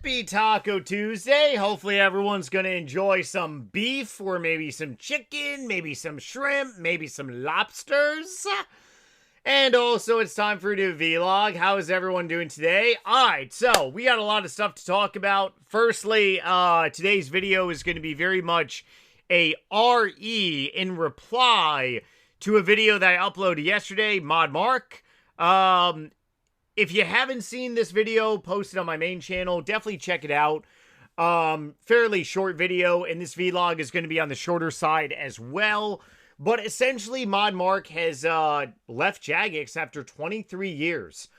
Happy Taco Tuesday. Hopefully everyone's going to enjoy some beef or maybe some chicken, maybe some shrimp, maybe some lobsters. And also it's time for a new vlog. How is everyone doing today? Alright, so we got a lot of stuff to talk about. Firstly, today's video is going to be very much a RE in reply to a video that I uploaded yesterday, Mod Mark. If you haven't seen this video posted on my main channel, definitely check it out. Fairly short video, and this vlog is going to be on the shorter side as well. But essentially, Mod Mark has left Jagex after 23 years.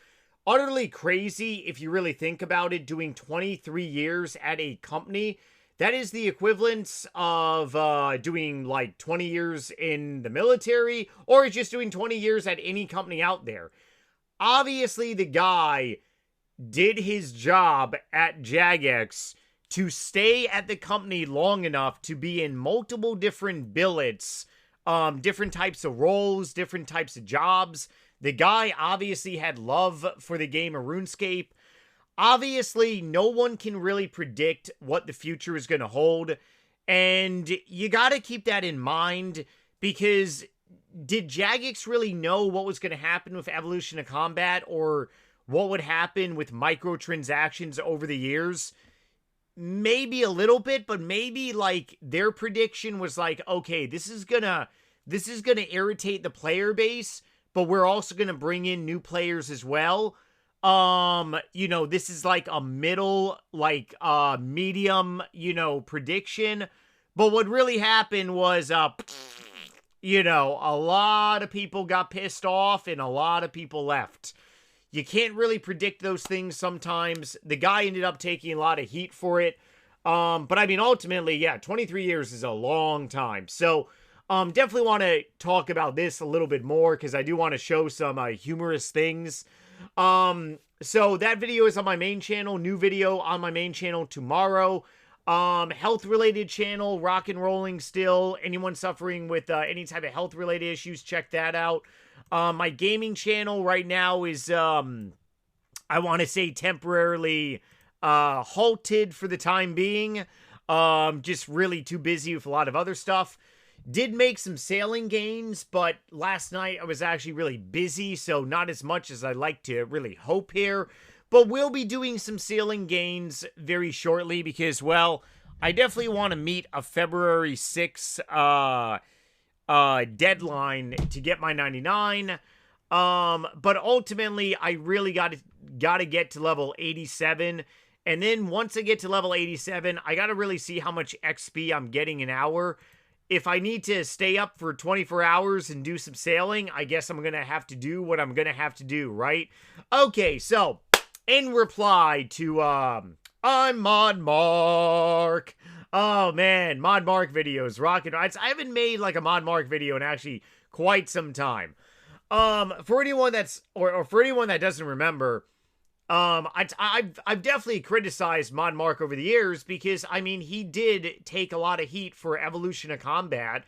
Utterly crazy if you really think about it, doing 23 years at a company. That is the equivalent of doing like 20 years in the military, or just doing 20 years at any company out there. Obviously, the guy did his job at Jagex to stay at the company long enough to be in multiple different billets, different types of roles, different types of jobs. The guy obviously had love for the game of Runescape. Obviously, no one can really predict what the future is going to hold, and you got to keep that in mind, because did Jagex really know what was going to happen with Evolution of Combat, or what would happen with microtransactions over the years? Maybe a little bit, but maybe like their prediction was like, okay, this is gonna irritate the player base, but we're also gonna bring in new players as well. You know, this is like a middle, like medium, you know, prediction. But what really happened was you know, a lot of people got pissed off and a lot of people left. You can't really predict those things sometimes. The guy ended up taking a lot of heat for it. But I mean, ultimately, yeah, 23 years is a long time. So, definitely want to talk about this a little bit more, because I do want to show some humorous things. So that video is on my main channel. New video on my main channel tomorrow. Health-related channel, rock and rolling still. Anyone suffering with any type of health-related issues, check that out. My gaming channel right now is, I want to say temporarily halted for the time being. Just really too busy with a lot of other stuff. Did make some sailing gains, but last night I was actually really busy, so not as much as I'd like to really hope here. But we'll be doing some sailing gains very shortly because, well, I definitely want to meet a February 6th deadline to get my 99. But ultimately, I really got to get to level 87. And then once I get to level 87, I got to really see how much XP I'm getting an hour. If I need to stay up for 24 hours and do some sailing, I guess I'm going to have to do what I'm going to have to do, right? Okay, so in reply to, I'm Mod Mark. Oh, man, Mod Mark videos, rocket. I haven't made, like, a Mod Mark video in actually quite some time. For anyone that's, or for anyone that doesn't remember, I've definitely criticized Mod Mark over the years because, I mean, he did take a lot of heat for Evolution of Combat.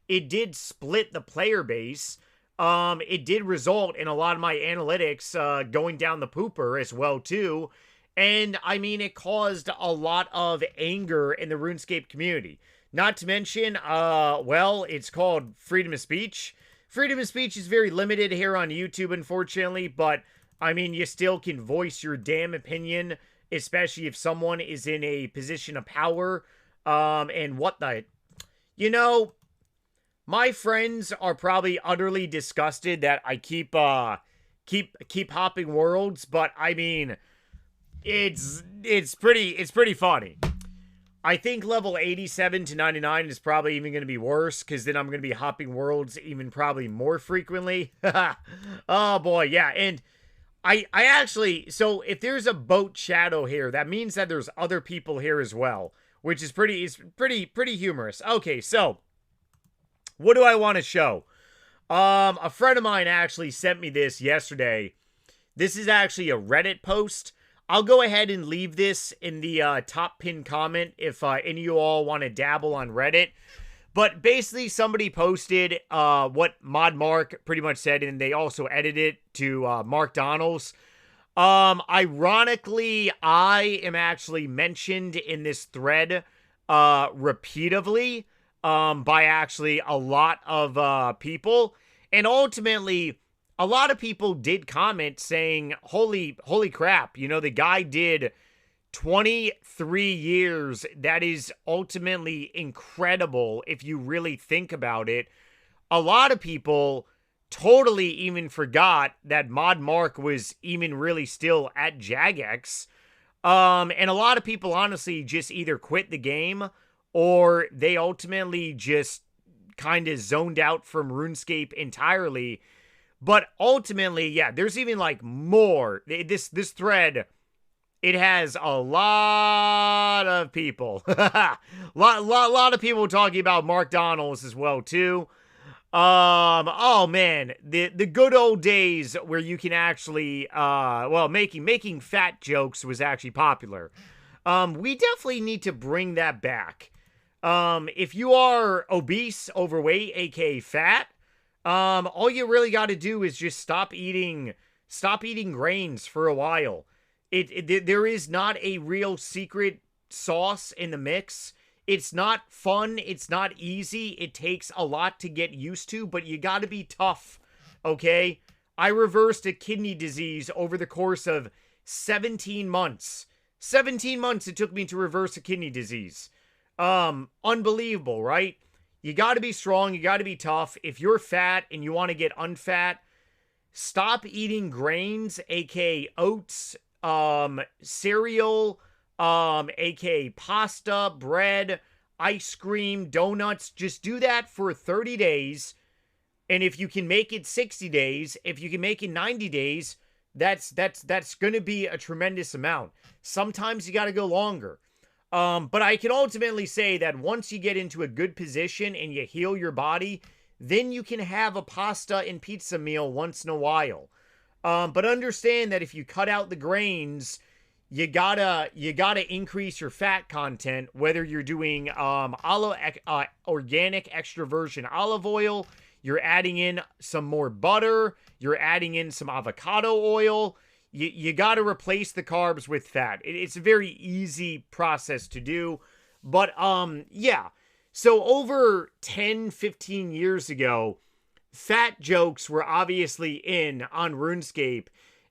It did split the player base. It did result in a lot of my analytics going down the pooper as well, too. And, I mean, it caused a lot of anger in the RuneScape community. Not to mention, well, it's called freedom of speech. Freedom of speech is very limited here on YouTube, unfortunately, but, I mean, you still can voice your damn opinion, especially if someone is in a position of power, and what the... You know, my friends are probably utterly disgusted that I keep hopping worlds, but I mean, it's pretty funny. I think level 87 to 99 is probably even going to be worse, because then I'm going to be hopping worlds even probably more frequently. Oh boy, yeah, and I actually, so if there's a boat shadow here, that means that there's other people here as well, which is pretty humorous. Okay, so what do I want to show? A friend of mine actually sent me this yesterday. This is actually a Reddit post. I'll go ahead and leave this in the top pinned comment if any of you all want to dabble on Reddit. But basically, somebody posted what Mod Mark pretty much said, and they also edited it to Mark Donald's. Ironically, I am actually mentioned in this thread, repeatedly, by actually a lot of, people. And ultimately, a lot of people did comment saying, holy crap, you know, the guy did 23 years. That is ultimately incredible if you really think about it. A lot of people totally even forgot that Mod Mark was even really still at Jagex. And a lot of people honestly just either quit the game or they ultimately just kind of zoned out from RuneScape entirely. But ultimately, yeah, there's even like more. This thread, it has a lot of people. lot of people talking about Mark Donalds as well too. Oh man, the good old days where you can actually making fat jokes was actually popular. We definitely need to bring that back. If you are obese, overweight, aka fat, all you really got to do is just stop eating grains for a while. There is not a real secret sauce in the mix. It's not fun. It's not easy. It takes a lot to get used to, but you got to be tough, okay? I reversed a kidney disease over the course of 17 months. 17 months it took me to reverse a kidney disease. Unbelievable, right? You got to be strong. You got to be tough. If you're fat and you want to get unfat, stop eating grains, aka oats, cereal, aka pasta, bread, ice cream, donuts. Just do that for 30 days. And if you can make it 60 days, if you can make it 90 days, that's going to be a tremendous amount. Sometimes you got to go longer. But I can ultimately say that once you get into a good position and you heal your body, then you can have a pasta and pizza meal once in a while. But understand that if you cut out the grains, you gotta increase your fat content, whether you're doing organic extra virgin olive oil, you're adding in some more butter, you're adding in some avocado oil. You got to replace the carbs with fat. It's a very easy process to do. But, yeah. So over 10, 15 years ago, fat jokes were obviously in on RuneScape.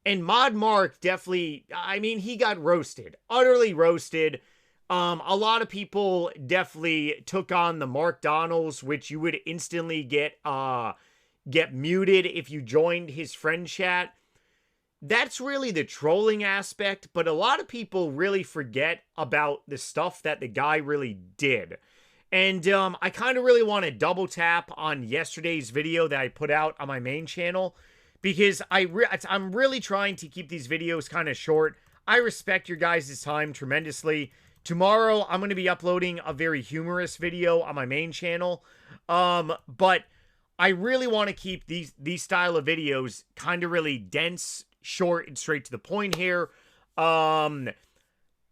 And Mod Mark definitely, I mean, he got roasted. Utterly roasted. A lot of people definitely took on the Mark Donalds, which you would instantly get muted if you joined his friend chat. That's really the trolling aspect, but a lot of people really forget about the stuff that the guy really did. And I kind of really want to double tap on yesterday's video that I put out on my main channel, because I'm really trying to keep these videos kind of short. I respect your guys' time tremendously. Tomorrow, I'm going to be uploading a very humorous video on my main channel. But I really want to keep these style of videos kind of really dense, short, and straight to the point here. I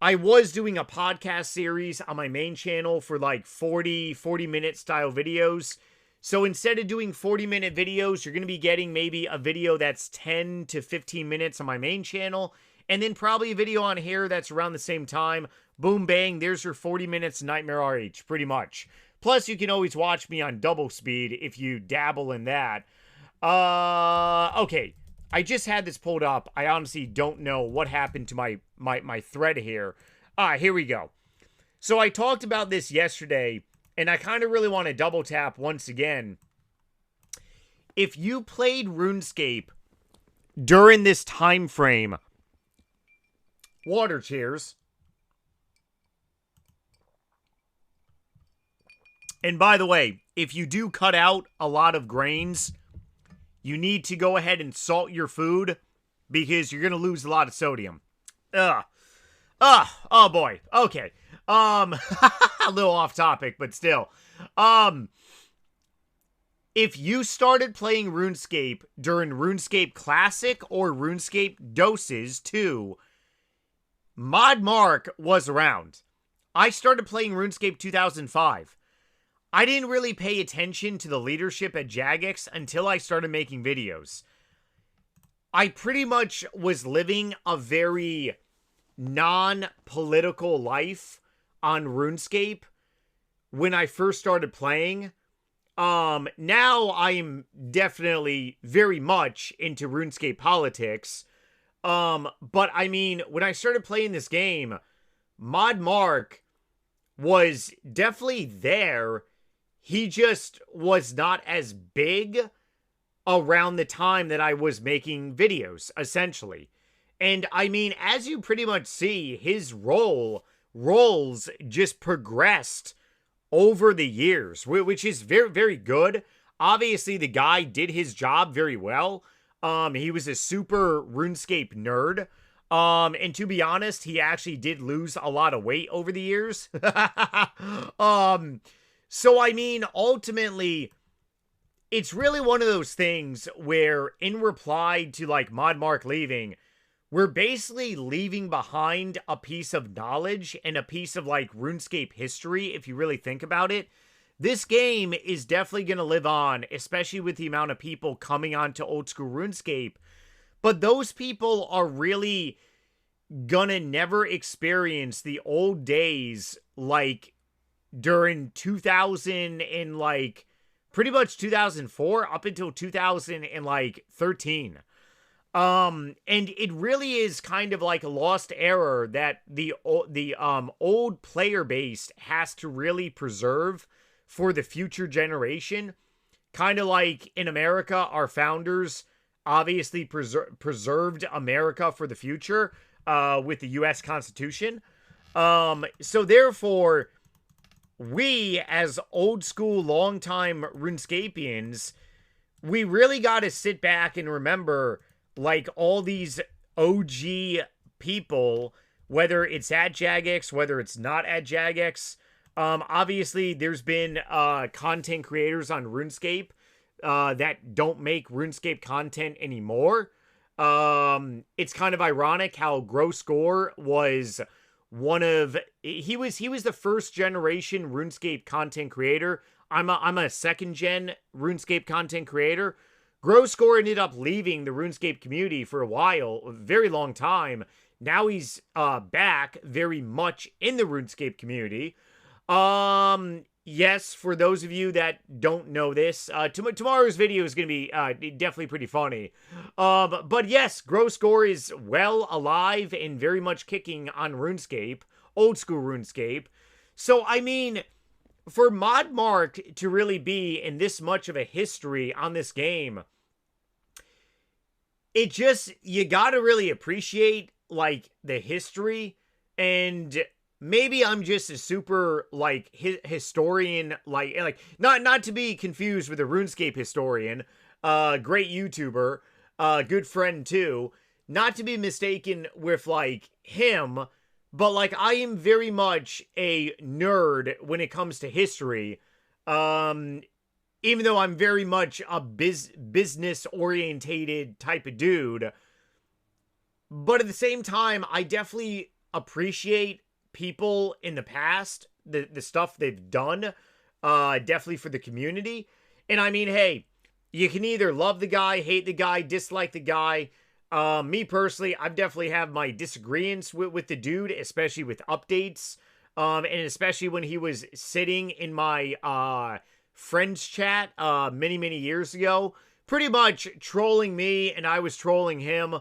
was doing a podcast series on my main channel for like 40-minute style videos. So instead of doing 40-minute videos, you're going to be getting maybe a video that's 10 to 15 minutes on my main channel, and then probably a video on here that's around the same time. Boom, bang, there's your 40 minutes Nightmare RH, pretty much. Plus, you can always watch me on double speed if you dabble in that. Okay. I just had this pulled up. I honestly don't know what happened to my thread here. Here we go. So I talked about this yesterday, and I kind of really want to double tap once again. If you played RuneScape during this time frame, water cheers. And by the way, if you do cut out a lot of grains, you need to go ahead and salt your food, because you're going to lose a lot of sodium. Oh boy. Okay. A little off topic, but still. If you started playing RuneScape during RuneScape Classic or RuneScape Doses 2, Mod Mark was around. I started playing RuneScape 2005. I didn't really pay attention to the leadership at Jagex until I started making videos. I pretty much was living a very non-political life on RuneScape when I first started playing. Now I'm definitely very much into RuneScape politics. But I mean, when I started playing this game, Mod Mark was definitely there. He just was not as big around the time that I was making videos, essentially. And I mean, as you pretty much see, his roles just progressed over the years, which is very, very good. Obviously, the guy did his job very well. He was a super RuneScape nerd. And to be honest, he actually did lose a lot of weight over the years. So I mean, ultimately, it's really one of those things where, in reply to like Mod Mark leaving, we're basically leaving behind a piece of knowledge and a piece of like RuneScape history, if you really think about it. This game is definitely going to live on, especially with the amount of people coming on to old school RuneScape. But those people are really gonna never experience the old days, like during 2000 and like pretty much 2004 up until 2013. And it really is kind of like a lost era that the old player base has to really preserve for the future generation. Kind of like in America, our founders obviously preserved America for the future with the U.S. Constitution. So therefore, we as old school, longtime RuneScapians, we really got to sit back and remember like all these OG people, whether it's at Jagex, whether it's not at Jagex. Obviously, there's been content creators on RuneScape that don't make RuneScape content anymore. It's kind of ironic how Gross Gore was he was the first generation RuneScape content creator. I'm a second gen RuneScape content creator. Gross Gore ended up leaving the RuneScape community for a while, a very long time. Now he's back very much in the RuneScape community. Yes, for those of you that don't know this, tomorrow's video is going to be definitely pretty funny. But yes, Gross Gore is well alive and very much kicking on RuneScape, old school RuneScape. So, I mean, for Mod Mark to really be in this much of a history on this game, it just, you gotta really appreciate, like, the history. And maybe I'm just a super, like, historian, like not to be confused with a RuneScape historian, great YouTuber, good friend too, not to be mistaken with, like, him, but, like, I am very much a nerd when it comes to history, even though I'm very much a business-orientated type of dude. But at the same time, I definitely appreciate people in the past, the stuff they've done, definitely for the community. And I mean, hey, you can either love the guy, hate the guy, dislike the guy. Me personally, I've definitely have my disagreements with the dude, especially with updates, and especially when he was sitting in my friends chat many years ago, pretty much trolling me, and I was trolling him.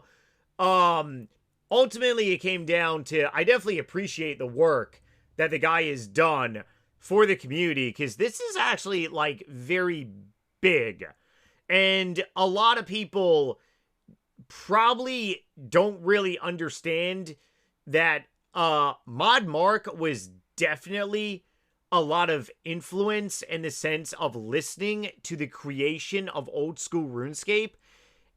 Ultimately, it came down to, I definitely appreciate the work that the guy has done for the community, because this is actually, like, very big. And a lot of people probably don't really understand that Mod Mark was definitely a lot of influence in the sense of listening to the creation of old school RuneScape.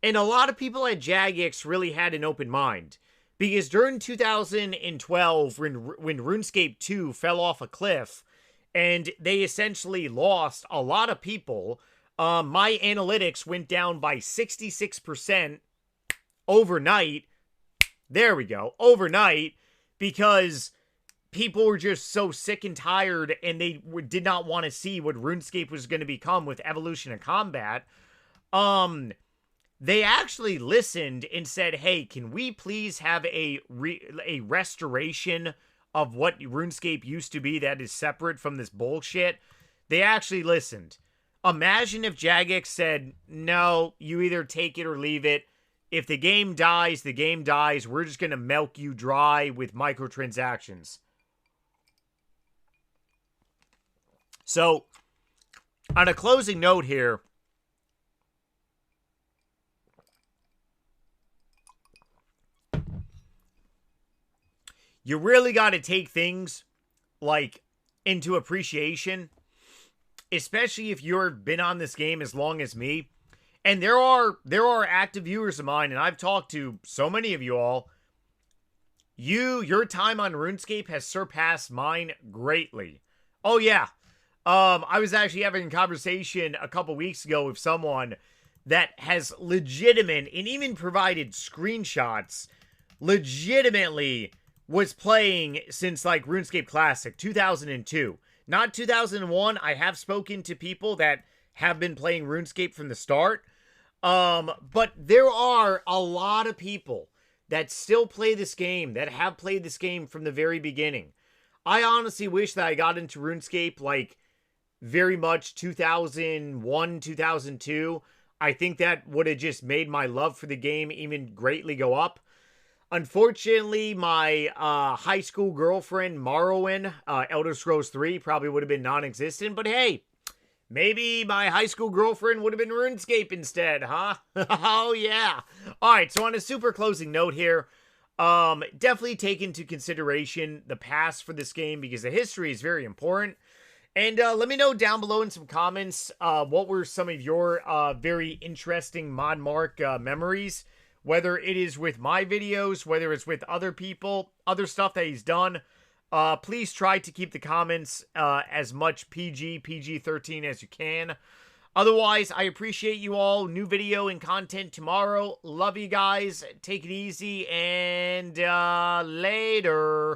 And a lot of people at Jagex really had an open mind. Because during 2012, when RuneScape 2 fell off a cliff, and they essentially lost a lot of people, my analytics went down by 66% overnight. There we go, overnight, because people were just so sick and tired, and they did not want to see what RuneScape was going to become with Evolution of Combat. they actually listened and said, hey, can we please have a restoration of what RuneScape used to be that is separate from this bullshit? They actually listened. Imagine if Jagex said, no, you either take it or leave it. If the game dies, the game dies. We're just going to milk you dry with microtransactions. So, on a closing note here, you really got to take things like into appreciation, especially if you've been on this game as long as me. And there are active viewers of mine, and I've talked to so many of you all. Your time on RuneScape has surpassed mine greatly. Oh yeah. I was actually having a conversation a couple weeks ago with someone that has legitimate and even provided screenshots, legitimately was playing since like RuneScape Classic 2002. Not 2001. I have spoken to people that have been playing RuneScape from the start. But there are a lot of people that still play this game, that have played this game from the very beginning. I honestly wish that I got into RuneScape like very much 2001, 2002. I think that would have just made my love for the game even greatly go up. Unfortunately, my high school girlfriend, Morrowind, Elder Scrolls 3, probably would have been non-existent. But hey, maybe my high school girlfriend would have been RuneScape instead, huh? Oh, yeah. All right, so on a super closing note here, definitely take into consideration the past for this game because the history is very important. And let me know down below in some comments what were some of your very interesting Mod Mark memories, whether it is with my videos, whether it's with other people, other stuff that he's done. Please try to keep the comments as much PG-13 as you can. Otherwise, I appreciate you all. New video and content tomorrow. Love you guys. Take it easy and later.